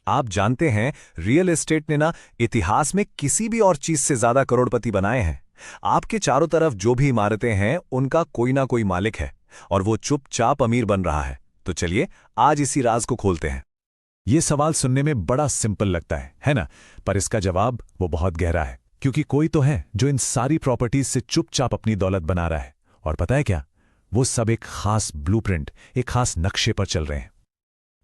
आप जानते हैं, रियल एस्टेट ने ना इतिहास में किसी भी और चीज से ज्यादा करोड़पति बनाए हैं। आपके चारों तरफ जो भी इमारतें हैं उनका कोई ना कोई मालिक है और वो चुपचाप अमीर बन रहा है। तो चलिए आज इसी राज को खोलते हैं। ये सवाल सुनने में बड़ा सिंपल लगता है ना? पर इसका जवाब वो बहुत गहरा है, क्योंकि कोई तो है जो इन सारी प्रॉपर्टीज से चुपचाप अपनी दौलत बना रहा है। और पता है क्या? वो सब एक खास ब्लूप्रिंट, एक खास नक्शे पर चल रहे हैं।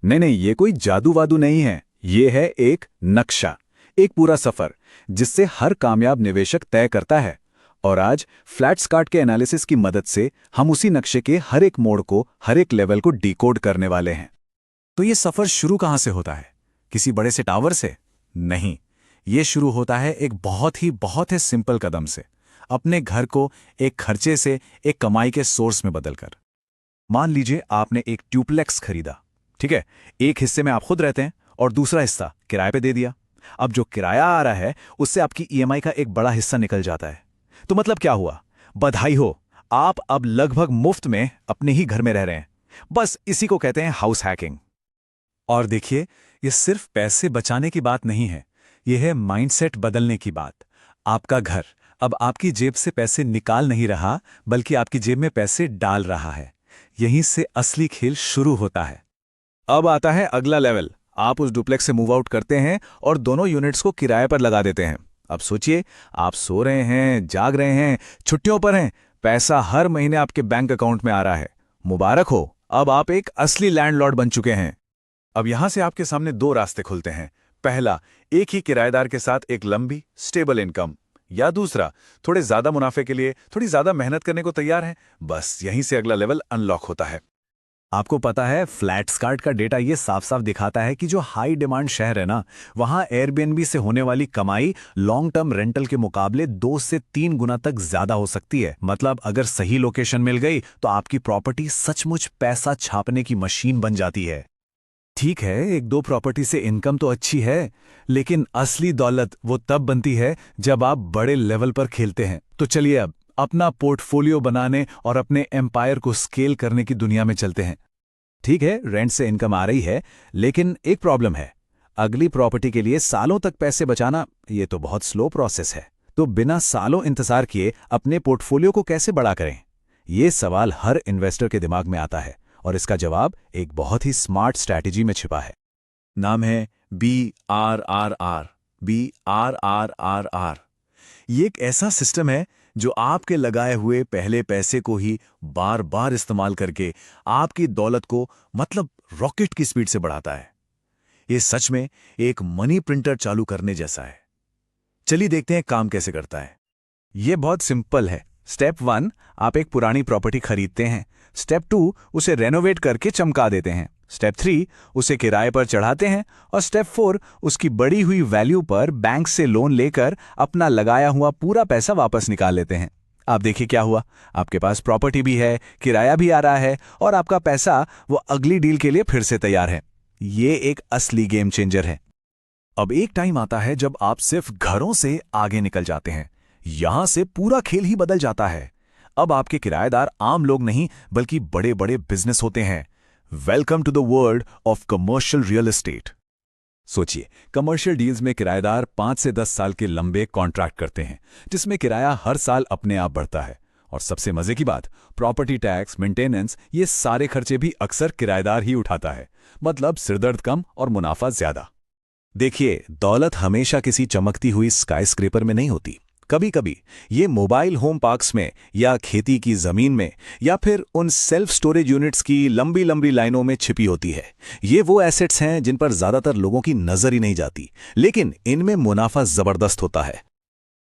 नहीं, ये कोई जादू वादू नहीं है। ये है एक नक्शा, एक पूरा सफर जिससे हर कामयाब निवेशक तय करता है। और आज फ्लैट्सकार्ट के एनालिसिस की मदद से हम उसी नक्शे के हर एक मोड़ को, हर एक लेवल को डिकोड करने वाले हैं। तो ये सफर शुरू कहां से होता है? किसी बड़े से टावर से? नहीं, ये शुरू होता है एक बहुत ही सिंपल कदम से। अपने घर को एक खर्चे से एक कमाई के सोर्स में बदलकर। मान लीजिए आपने एक ट्यूप्लेक्स खरीदा, ठीक है? एक हिस्से में आप खुद रहते हैं और दूसरा हिस्सा किराए पे दे दिया। अब जो किराया आ रहा है उससे आपकी ईएमआई का एक बड़ा हिस्सा निकल जाता है। तो मतलब क्या हुआ? बधाई हो, आप अब लगभग मुफ्त में अपने ही घर में रह रहे हैं। बस इसी को कहते हैं हाउस हैकिंग। और देखिए, ये सिर्फ पैसे बचाने की बात नहीं है, यह है माइंडसेट बदलने की बात। आपका घर अब आपकी जेब से पैसे निकाल नहीं रहा, बल्कि आपकी जेब में पैसे डाल रहा है। यहीं से असली खेल शुरू होता है। अब आता है अगला लेवल। आप उस डुप्लेक्स से मूव आउट करते हैं और दोनों यूनिट्स को किराए पर लगा देते हैं। अब सोचिए, आप सो रहे हैं, जाग रहे हैं, छुट्टियों पर हैं, पैसा हर महीने आपके बैंक अकाउंट में आ रहा है। मुबारक हो, अब आप एक असली लैंडलॉर्ड बन चुके हैं। अब यहां से आपके सामने दो रास्ते खुलते हैं। पहला, एक ही किराएदार के साथ एक लंबी स्टेबल इनकम, या दूसरा, थोड़े ज्यादा मुनाफे के लिए थोड़ी ज्यादा मेहनत करने को तैयार हैं। बस यहीं से अगला लेवल अनलॉक होता है। आपको पता है, फ्लैट्सकार्ट का डेटा ये साफ साफ दिखाता है कि जो हाई डिमांड शहर है ना, वहां एयरबीएनबी से होने वाली कमाई लॉन्ग टर्म रेंटल के मुकाबले 2 से 3 गुना तक ज्यादा हो सकती है। मतलब अगर सही लोकेशन मिल गई तो आपकी प्रॉपर्टी सचमुच पैसा छापने की मशीन बन जाती है। ठीक है, एक दो प्रॉपर्टी से इनकम तो अच्छी है, लेकिन असली दौलत वो तब बनती है जब आप बड़े लेवल पर खेलते हैं। तो चलिए अब अपना पोर्टफोलियो बनाने और अपने एम्पायर को स्केल करने की दुनिया में चलते हैं। ठीक है, रेंट से इनकम आ रही है, लेकिन एक प्रॉब्लम है। अगली प्रॉपर्टी के लिए सालों तक पैसे बचाना, ये तो बहुत स्लो प्रोसेस है। तो बिना सालों इंतजार किए अपने पोर्टफोलियो को कैसे बड़ा करें? ये सवाल हर इन्वेस्टर के दिमाग में आता है, और इसका जवाब एक बहुत ही स्मार्ट स्ट्रैटेजी में छिपा है। नाम है BRRR। BRRRR। ये एक ऐसा सिस्टम है जो आपके लगाए हुए पहले पैसे को ही बार बार इस्तेमाल करके आपकी दौलत को, मतलब रॉकेट की स्पीड से बढ़ाता है। ये सच में एक मनी प्रिंटर चालू करने जैसा है। चलिए देखते हैं काम कैसे करता है। ये बहुत सिंपल है। स्टेप 1, आप एक पुरानी प्रॉपर्टी खरीदते हैं। स्टेप 2, उसे रेनोवेट करके चमका देते हैं। स्टेप 3, उसे किराए पर चढ़ाते हैं। और स्टेप 4, उसकी बढ़ी हुई वैल्यू पर बैंक से लोन लेकर अपना लगाया हुआ पूरा पैसा वापस निकाल लेते हैं। आप देखिए क्या हुआ, आपके पास प्रॉपर्टी भी है, किराया भी आ रहा है, और आपका पैसा वो अगली डील के लिए फिर से तैयार है। ये एक असली गेम चेंजर है। अब एक टाइम आता है जब आप सिर्फ घरों से आगे निकल जाते हैं। यहां से पूरा खेल ही बदल जाता है। अब आपके किराएदार आम लोग नहीं, बल्कि बड़े बड़े बिजनेस होते हैं। Welcome to the world of commercial real estate. सोचिए, कमर्शियल डील्स में किराएदार 5 से 10 साल के लंबे कॉन्ट्रैक्ट करते हैं, जिसमें किराया हर साल अपने आप बढ़ता है। और सबसे मजे की बात, प्रॉपर्टी टैक्स, मेंटेनेंस, ये सारे खर्चे भी अक्सर किराएदार ही उठाता है। मतलब सिरदर्द कम और मुनाफा ज्यादा। देखिए, दौलत हमेशा किसी चमकती हुई स्काईस्क्रेपर में नहीं होती। कभी कभी ये मोबाइल होम पार्क्स में, या खेती की जमीन में, या फिर उन सेल्फ स्टोरेज यूनिट्स की लंबी लंबी लाइनों में छिपी होती है। ये वो एसेट्स हैं जिन पर ज्यादातर लोगों की नजर ही नहीं जाती, लेकिन इनमें मुनाफा जबरदस्त होता है।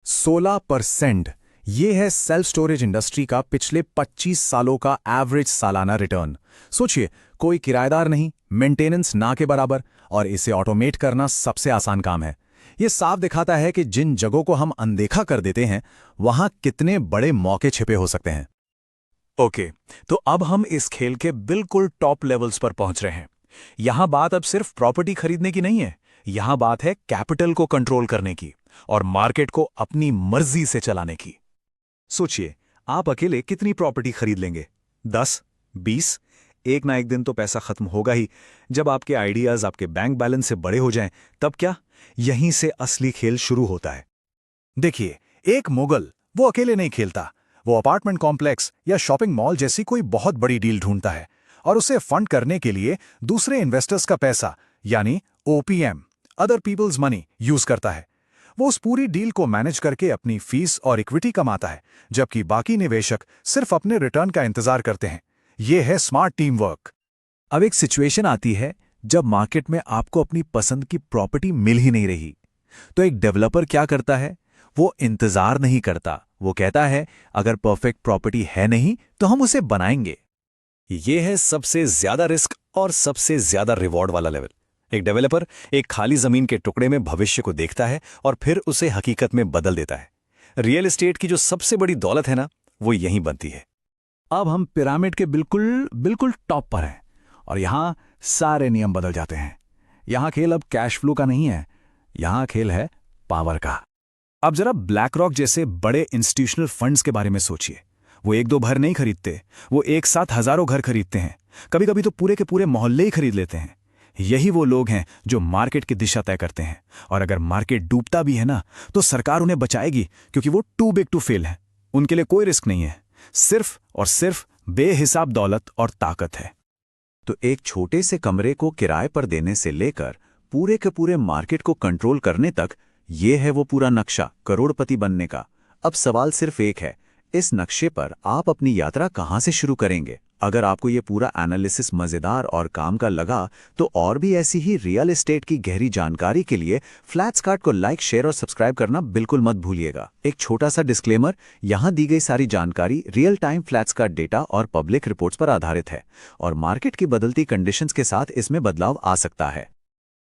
16%। ये है सेल्फ स्टोरेज इंडस्ट्री का पिछले 25 सालों का एवरेज सालाना रिटर्न। सोचिए, कोई किराएदार नहीं, मेंटेनेंस ना के बराबर, और इसे ऑटोमेट करना सबसे आसान काम है। ये साफ दिखाता है कि जिन जगहों को हम अनदेखा कर देते हैं, वहां कितने बड़े मौके छिपे हो सकते हैं। ओके, तो अब हम इस खेल के बिल्कुल टॉप लेवल्स पर पहुंच रहे हैं। यहां बात अब सिर्फ प्रॉपर्टी खरीदने की नहीं है, यहां बात है कैपिटल को कंट्रोल करने की और मार्केट को अपनी मर्जी से चलाने की। सोचिए, आप अकेले कितनी प्रॉपर्टी खरीद लेंगे? 10, 20, एक ना एक दिन तो पैसा खत्म होगा ही। जब आपके आइडियाज आपके बैंक बैलेंस से बड़े हो जाएं, तब क्या? यहीं से असली खेल शुरू होता है। देखिए, एक मुगल वो अकेले नहीं खेलता। वो अपार्टमेंट कॉम्प्लेक्स या शॉपिंग मॉल जैसी कोई बहुत बड़ी डील ढूंढता है और उसे फंड करने के लिए दूसरे इन्वेस्टर्स का पैसा यानी OPM, other people's money, use करता है। वो उस पूरी डील को मैनेज करके अपनी फीस और इक्विटी कमाता है, जबकि बाकी निवेशक सिर्फ अपने रिटर्न का इंतजार करते हैं। ये है स्मार्ट टीम वर्क। अब एक सिचुएशन आती है जब मार्केट में आपको अपनी पसंद की प्रॉपर्टी मिल ही नहीं रही। तो एक डेवलपर क्या करता है? वो इंतजार नहीं करता। वो कहता है अगर परफेक्ट प्रॉपर्टी है नहीं तो हम उसे बनाएंगे। ये है सबसे ज्यादा रिस्क और सबसे ज्यादा रिवॉर्ड वाला लेवल। एक डेवलपर एक खाली जमीन के टुकड़े में भविष्य को देखता है और फिर उसे हकीकत में बदल देता है। रियल एस्टेट की जो सबसे बड़ी दौलत है ना, वो यहीं बनती है। अब हम पिरामिड के बिल्कुल टॉप पर हैं और यहां सारे नियम बदल जाते हैं। यहां खेल अब कैश फ्लो का नहीं है, यहां खेल है पावर का। अब जरा ब्लैक रॉक जैसे बड़े इंस्टीट्यूशनल फंड्स के बारे में सोचिए। वो एक दो घर नहीं खरीदते, वो एक साथ हजारों घर खरीदते हैं। कभी कभी तो पूरे के पूरे मोहल्ले ही खरीद लेते हैं। यही वो लोग हैं जो मार्केट की दिशा तय करते हैं। और अगर मार्केट डूबता भी है ना, तो सरकार उन्हें बचाएगी, क्योंकि वो टू बिग टू फेल है। उनके लिए कोई रिस्क नहीं है, सिर्फ और सिर्फ बेहिसाब दौलत और ताकत है। तो एक छोटे से कमरे को किराए पर देने से लेकर पूरे के पूरे मार्केट को कंट्रोल करने तक, ये है वो पूरा नक्शा करोड़पति बनने का। अब सवाल सिर्फ एक है, इस नक्शे पर आप अपनी यात्रा कहां से शुरू करेंगे? अगर आपको ये पूरा एनालिसिस मजेदार और काम का लगा, तो और भी ऐसी ही रियल एस्टेट की गहरी जानकारी के लिए फ्लैट्सकार्ट को लाइक, शेयर और सब्सक्राइब करना बिल्कुल मत भूलिएगा। एक छोटा सा डिस्क्लेमर, यहां दी गई सारी जानकारी रियल टाइम फ्लैट्सकार्ट डेटा और पब्लिक रिपोर्ट्स पर आधारित है और मार्केट की बदलती कंडीशंस के साथ इसमें बदलाव आ सकता है।